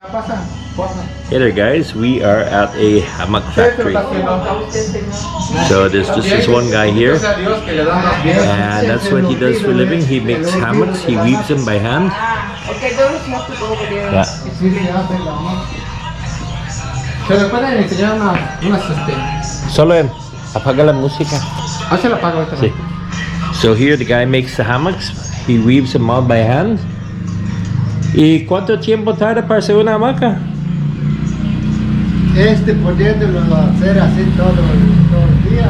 Hey there guys, we are at a hammock factory. So there's just this one guy here, and that's what he does for a living. He makes hammocks, he weaves them by hand. Yeah. Solo en, apaga la música. Sí. So here the guy makes the hammocks, he weaves them all by hand. ¿Y cuánto tiempo tarda para hacer una hamaca? Pudiéndolo hacer así todo el día.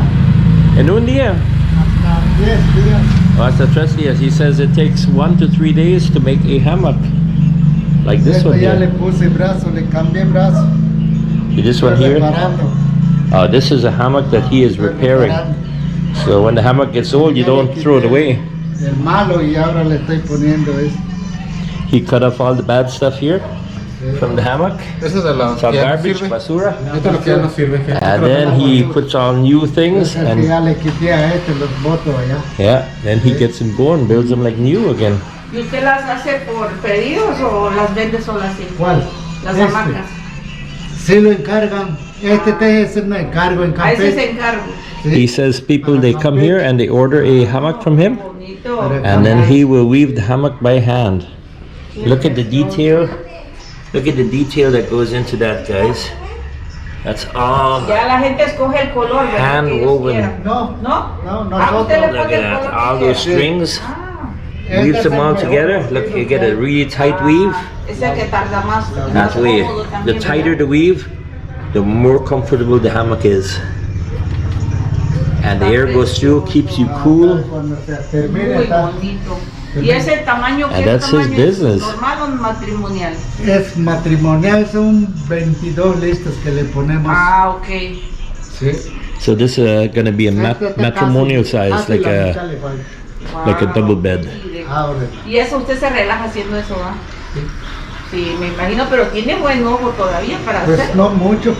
¿En un día? Hasta 10 días. Oh, hasta 3 días. He says it takes 1 to 3 days to make a hammock. Like this one ya here. le puse brazo, le cambié brazo. See this one here? Reparando. Oh, this is a hammock that he is repairing. So when the hammock gets old, you don't throw it away. El malo y ahora le estoy poniendo esto. He cut off all the bad stuff here from the hammock. Eso es de la Some que ya no garbage, sirve. basura. Esto es lo que ya no sirve. And then he puts on new things, Que and ya le quité a los boto allá. yeah, then he gets them going, builds them like new again. ¿Y usted las hace por pedidos o las vende solas así? ¿Cuál? Las hamacas. Sí lo encargan. Es un encargo en A ese Campeche. se encargo. He says people, they come here and they order a hammock from him, Bonito. and then he will weave the hammock by hand. Look at the detail. Look at the detail that goes into that, guys. That's all. Ya la gente escoge el color, ¿verdad? Hand Que ellos woven. quieran. No, ¿No? no, Ah, usted le nosotros. Look pone el at that. color All que those quiera. strings. Ah, Weaves them all together. Look, you get a really tight weave. es el que tarda más. That's más way. cómodo The también, tighter ¿verdad? the weave, the more comfortable the hammock is. And the air goes through, keeps you cool. Cuando se termine Muy está. bonito. ¿Y ese tamaño And qué that's his tamaño business. es? ¿Normal o matrimonial? Es matrimonial, son 22 listas que le ponemos. Ah, ok. Sí. So this is gonna be a matrimonial size, like a double bed. Ahora. Y eso usted se relaja haciendo eso, ¿va? Sí, me imagino, pero tiene buen ojo todavía para Pues hacerlo. no mucho,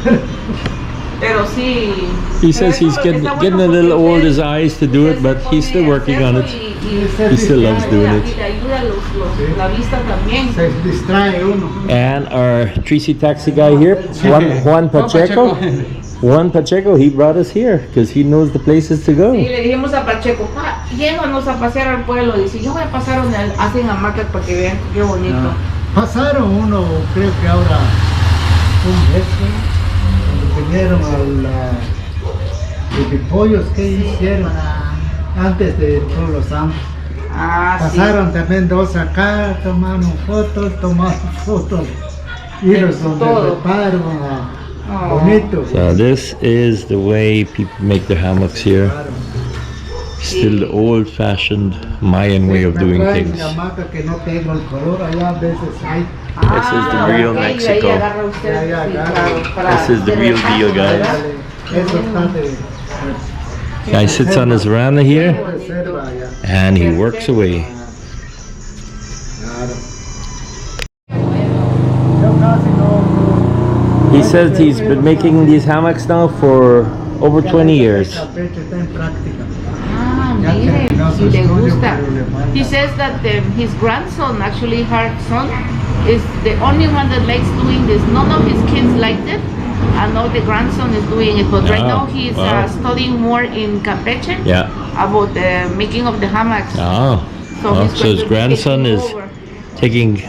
Pero sí. He says he's getting a little old his eyes to do it, but he's still working on it. He still loves doing it. Y le ayuda la vista también. se distrae uno. And our 3C taxi guy here, Juan Pacheco. Juan Pacheco, he brought us here because he knows the places to go. Sí, le dijimos a Pacheco, llévanos a pasear al pueblo. Dice, yo voy a pasar donde hacen hamacas para que vean qué bonito. Pasaron uno, creo que ahora, un mes, cuando vinieron los pollos que hicieron antes de todos los santos. Ah, Pasaron también dos acá, tomaron fotos y los donde todo. reparon, Oh. bonito. So this is the way people make their hammocks here. Still the old-fashioned Mayan way of doing Traen things. hamaca que no tengo el color, allá a veces hay. This is the real ok, y ahí Mexico. agarra usted, Ahí sí, agarra. claro, para This is the real hacer el deal, paso, guys. ¿verdad? Eso está de Guy sits on his veranda here reserva allá. and he works away. Claro. Yo casi no. He says he's been making these hammocks now for over 20 years. Campeche está en práctica. Ah, Ya mire, terminó su y le estudio, gusta. pero le falta. He says that his grandson, actually her son, is the only one that likes doing this. None of his kids liked it, and now the grandson is doing it. But right Ah, now he's wow. studying more in Campeche Yeah. about the making of the hammocks. Oh, So well, he's so going his to be grandson taking is over. taking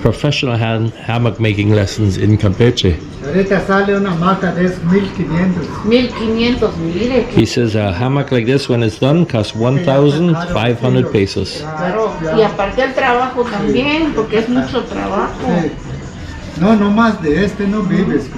professional hammock making lessons in Campeche. Ahorita sale una hamaca de 1500. 1500, mire. He says a hammock like this, when it's done, costs 1,500 pesos. Claro, y aparte el trabajo también, porque es mucho trabajo. Sí. No, no más de este no vives.